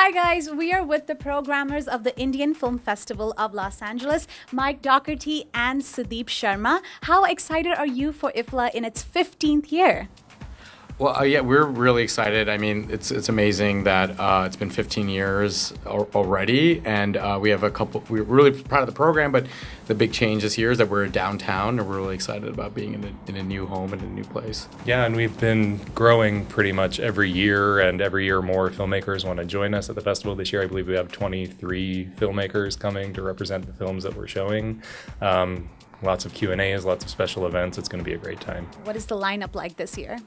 Hi guys, we are with the programmers of the Indian Film Festival of Los Angeles, Mike Doherty and Sudeep Sharma. How excited are you for IFFLA in its 15th year? Well, yeah, we're really excited. I mean, it's amazing that it's been 15 years already, and we have a couple. We're really proud of the program, but the big change this year is that we're downtown, and we're really excited about being in a new home and a new place. Yeah, and we've been growing pretty much every year, and every year more filmmakers want to join us at the festival. This year, I believe we have 23 filmmakers coming to represent the films that we're showing. Lots of Q&As, lots of special events. It's going to be a great time. What is the lineup like this year?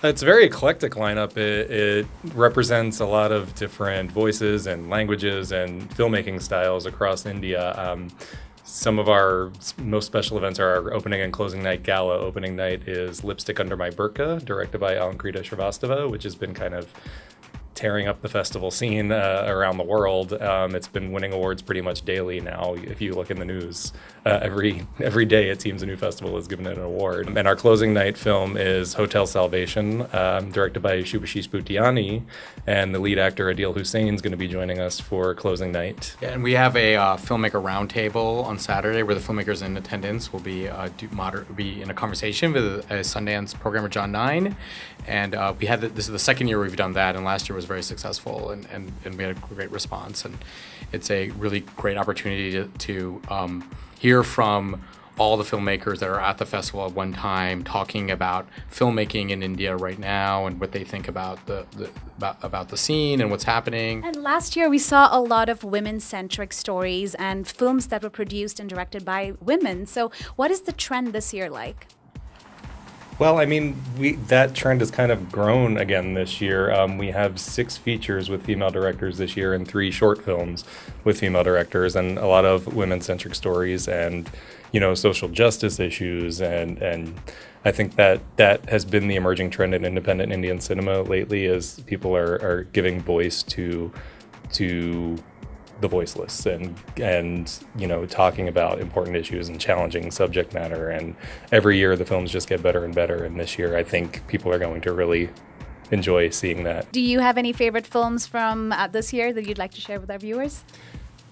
It's a very eclectic lineup. It represents a lot of different voices and languages and filmmaking styles across India. Some of our most special events are our opening and closing night gala. Opening night is Lipstick Under My Burqa, directed by Alankrita Shrivastava, which has been kind of tearing up the festival scene around the world. It's been winning awards pretty much daily now. If you look in the news, every day it seems a new festival is given an award. And our closing night film is Hotel Salvation, directed by Shubhashish Bhutiani, and the lead actor Adil Hussain is going to be joining us for closing night. Yeah, and we have a filmmaker roundtable on Saturday where the filmmakers in attendance will be be in a conversation with a Sundance programmer, John Nine, and this is the second year we've done that, and last year was very successful, and we had a great response, and it's a really great opportunity to hear from all the filmmakers that are at the festival at one time, talking about filmmaking in India right now and what they think about the scene and what's happening. And last year we saw a lot of women-centric stories and films that were produced and directed by women. So what is the trend this year like? Well, I mean, that trend has kind of grown again this year. We have 6 features with female directors this year and 3 short films with female directors, and a lot of women-centric stories and, social justice issues. And I think that has been the emerging trend in independent Indian cinema lately, as people are giving voice to the voiceless and talking about important issues and challenging subject matter. And every year the films just get better and better, and this year I think people are going to really enjoy seeing that. Do you have any favorite films from this year that you'd like to share with our viewers?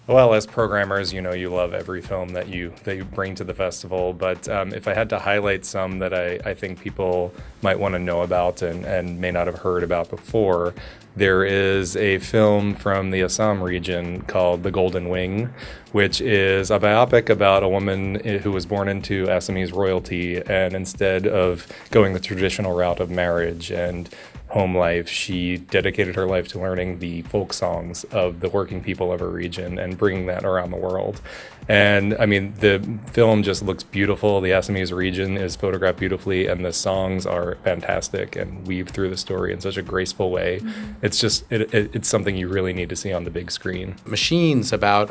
Well, as programmers, you love every film that you bring to the festival. But if I had to highlight some that I think people might want to know about and may not have heard about before, there is a film from the Assam region called The Golden Wing, which is a biopic about a woman who was born into Assamese royalty, and instead of going the traditional route of marriage and home life, she dedicated her life to learning the folk songs of the working people of her region and bringing that around the world. And I mean, the film just looks beautiful. The Assamese region is photographed beautifully, and the songs are fantastic and weave through the story in such a graceful way. Mm-hmm. It's just, it's something you really need to see on the big screen. Machines about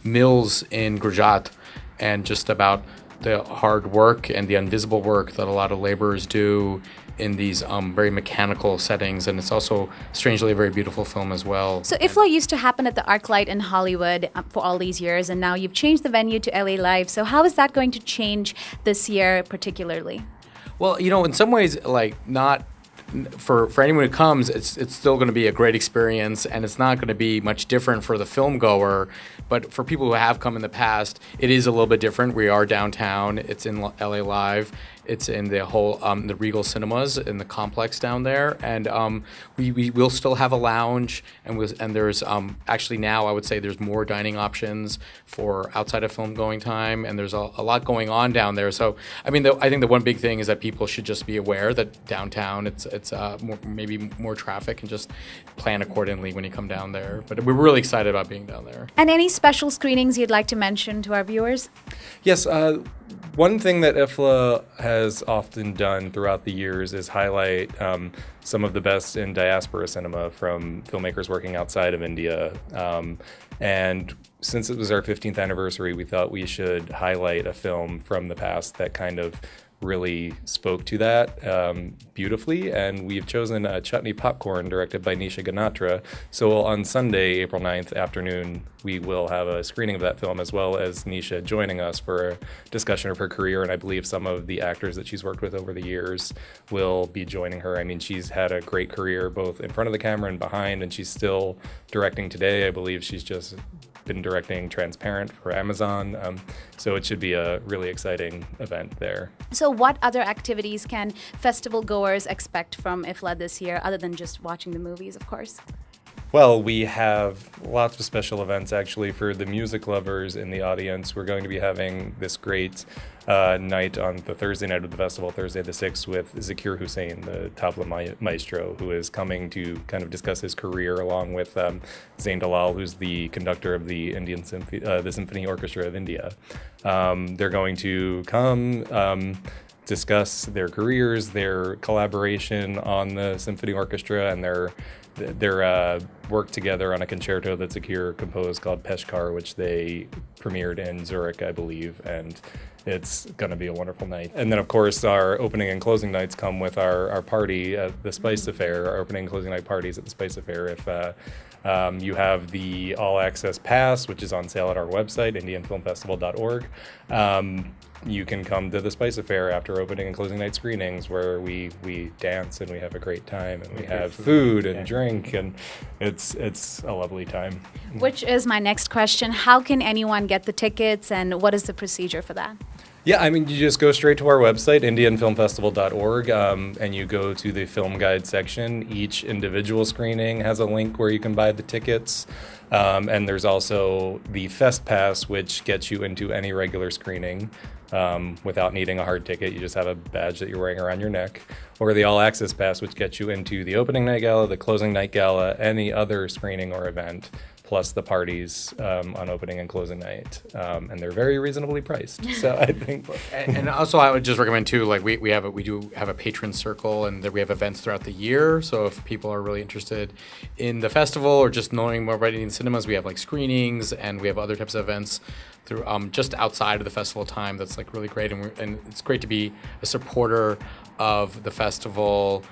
mills in Gujarat, and just about the hard work and the invisible work that a lot of laborers do in these very mechanical settings. And it's also, strangely, a very beautiful film as well. So IFFLA used to happen at the ArcLight in Hollywood for all these years, and now you've changed the venue to LA Live. So how is that going to change this year particularly? Well, in some ways, not for anyone who comes, it's still going to be a great experience, and it's not going to be much different for the film goer. But for people who have come in the past, it is a little bit different. We are downtown. It's in LA Live. It's in the whole the Regal Cinemas in the complex down there, and we will still have a lounge, and there's actually now I would say there's more dining options for outside of film going time, and there's a lot going on down there. So I mean, I think the one big thing is that people should just be aware that downtown it's maybe more traffic, and just plan accordingly when you come down there. But we're really excited about being down there. And any special screenings you'd like to mention to our viewers? Yes. One thing that IFFLA has often done throughout the years is highlight some of the best in diaspora cinema from filmmakers working outside of India. And since it was our 15th anniversary, we thought we should highlight a film from the past that kind of really spoke to that beautifully. And we've chosen Chutney Popcorn, directed by Nisha Ganatra. So on Sunday, April 9th afternoon, we will have a screening of that film, as well as Nisha joining us for a discussion of her career. And I believe some of the actors that she's worked with over the years will be joining her. I mean, she's had a great career both in front of the camera and behind, and she's still directing today. I believe she's just been directing Transparent for Amazon. So it should be a really exciting event there. So what other activities can festival goers expect from IFFLA this year, other than just watching the movies, of course? Well, we have lots of special events actually for the music lovers in the audience. We're going to be having this great night on the Thursday night of the festival, Thursday the 6th, with Zakir Hussain, the tabla maestro, who is coming to kind of discuss his career, along with Zain Dalal, who's the conductor of the the Symphony Orchestra of India. They're going to come discuss their careers, their collaboration on the symphony orchestra, and their work together on a concerto that Zakir composed called Peshkar, which they premiered in Zurich, I believe, and it's going to be a wonderful night. And then, of course, our opening and closing nights come with our party at the Spice Affair, our opening and closing night parties at the Spice Affair. If you have the all-access pass, which is on sale at our website, indianfilmfestival.org, you can come to the Spice Affair after opening and closing night screenings, where we dance and we have a great time, and we have food and drink, and it's a lovely time. Which is my next question. How can anyone get the tickets, and what is the procedure for that? Yeah, I mean, you just go straight to our website, indianfilmfestival.org, and you go to the film guide section. Each individual screening has a link where you can buy the tickets. And there's also the Fest Pass, which gets you into any regular screening without needing a hard ticket. You just have a badge that you're wearing around your neck. Or the All Access Pass, which gets you into the opening night gala, the closing night gala, any other screening or event, plus the parties on opening and closing night. And they're very reasonably priced. So I think. And also, I would just recommend too, like we do have a patron circle, and that we have events throughout the year. So if people are really interested in the festival or just knowing more about Indian cinemas, we have like screenings, and we have other types of events through just outside of the festival time. That's like really great, and it's great to be a supporter of the festival,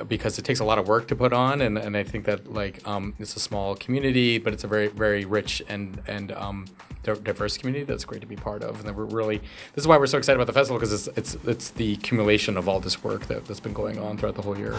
because it takes a lot of work to put on, and I think that like it's a small community, but it's a very, very rich and diverse community that's great to be part of. And this is why we're so excited about the festival, because it's the accumulation of all this work that's been going on throughout the whole year.